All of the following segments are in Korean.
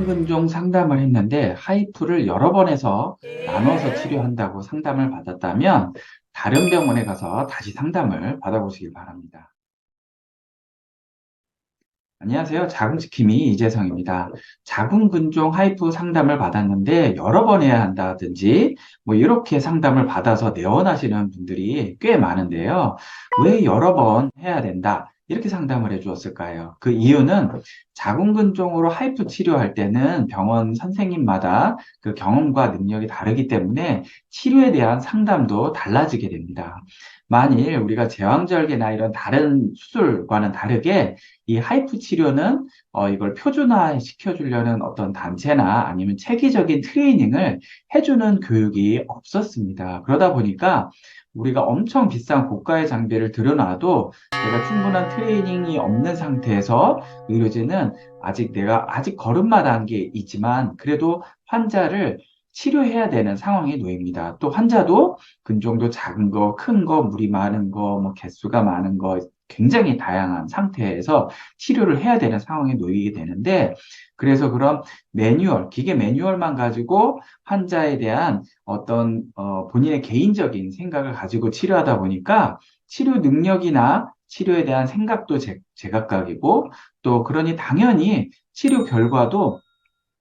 자궁근종 상담을 했는데 하이프를 여러 번 해서 나눠서 치료한다고 상담을 받았다면 다른 병원에 가서 다시 상담을 받아보시길 바랍니다. 안녕하세요. 자궁지킴이 이재성입니다. 자궁근종 하이프 상담을 받았는데 여러 번 해야 한다든지 뭐 이렇게 상담을 받아서 내원하시는 분들이 꽤 많은데요. 왜 여러 번 해야 된다? 이렇게 상담을 해 주었을까요? 그 이유는 자궁근종으로 하이프 치료할 때는 병원 선생님마다 그 경험과 능력이 다르기 때문에 치료에 대한 상담도 달라지게 됩니다. 만일 우리가 제왕절개나 이런 다른 수술과는 다르게 이 하이프 치료는 이걸 표준화 시켜주려는 어떤 단체나 아니면 체계적인 트레이닝을 해주는 교육이 없었습니다. 그러다 보니까 우리가 엄청 비싼 고가의 장비를 들여놔도 내가 충분한 트레이닝이 없는 상태에서 의료진은 내가 아직 걸음마다한 게 있지만 그래도 환자를 치료해야 되는 상황에 놓입니다. 또 환자도 근종도 작은 거, 큰 거, 물이 많은 거, 뭐 개수가 많은 거, 굉장히 다양한 상태에서 치료를 해야 되는 상황에 놓이게 되는데, 그래서 그런 기계 매뉴얼만 가지고 환자에 대한 어떤 본인의 개인적인 생각을 가지고 치료하다 보니까 치료 능력이나 치료에 대한 생각도 제각각이고, 또 그러니 당연히 치료 결과도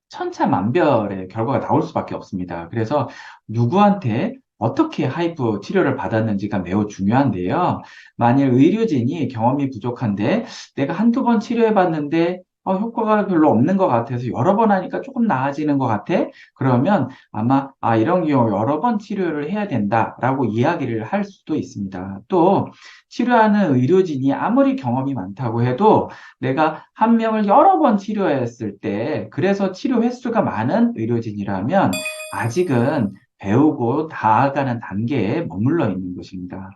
천차만별의 결과가 나올 수밖에 없습니다. 그래서 누구한테 어떻게 하이프 치료를 받았는지가 매우 중요한데요. 만일 의료진이 경험이 부족한데 내가 한두 번 치료해 봤는데 효과가 별로 없는 것 같아서 여러 번 하니까 조금 나아지는 것 같아? 그러면 아마 이런 경우 여러 번 치료를 해야 된다라고 이야기를 할 수도 있습니다. 또 치료하는 의료진이 아무리 경험이 많다고 해도 내가 한 명을 여러 번 치료했을 때, 그래서 치료 횟수가 많은 의료진이라면 아직은 배우고 나아가는 단계에 머물러 있는 것입니다.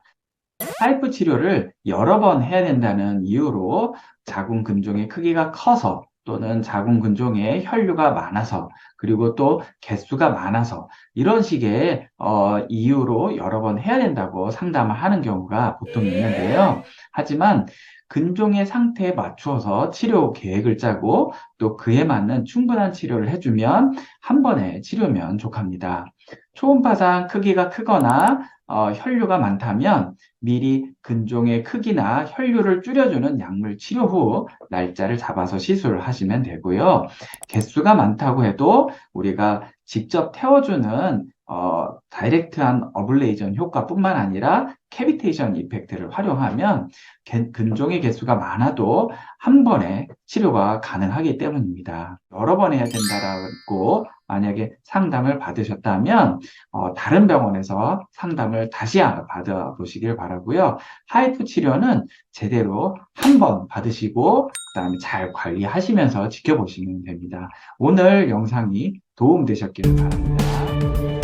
하이프 치료를 여러 번 해야 된다는 이유로 자궁 근종의 크기가 커서 또는 자궁 근종에 혈류가 많아서 그리고 또 개수가 많아서 이런 식의 이유로 여러 번 해야 된다고 상담을 하는 경우가 보통 있는데요. 하지만 근종의 상태에 맞추어서 치료 계획을 짜고 또 그에 맞는 충분한 치료를 해주면 한 번에 치료면 족합니다. 초음파상 크기가 크거나 혈류가 많다면 미리 근종의 크기나 혈류를 줄여주는 약물 치료 후 날짜를 잡아서 시술을 하시면 되고요. 개수가 많다고 해도 우리가 직접 태워주는 다이렉트한 어블레이션 효과뿐만 아니라 캐비테이션 이펙트를 활용하면 근종의 개수가 많아도 한 번에 치료가 가능하기 때문입니다. 여러 번 해야 된다라고 만약에 상담을 받으셨다면 다른 병원에서 상담을 다시 받아보시길 바라고요. 하이프 치료는 제대로 한 번 받으시고 그다음에 잘 관리하시면서 지켜보시면 됩니다. 오늘 영상이 도움되셨기를 바랍니다.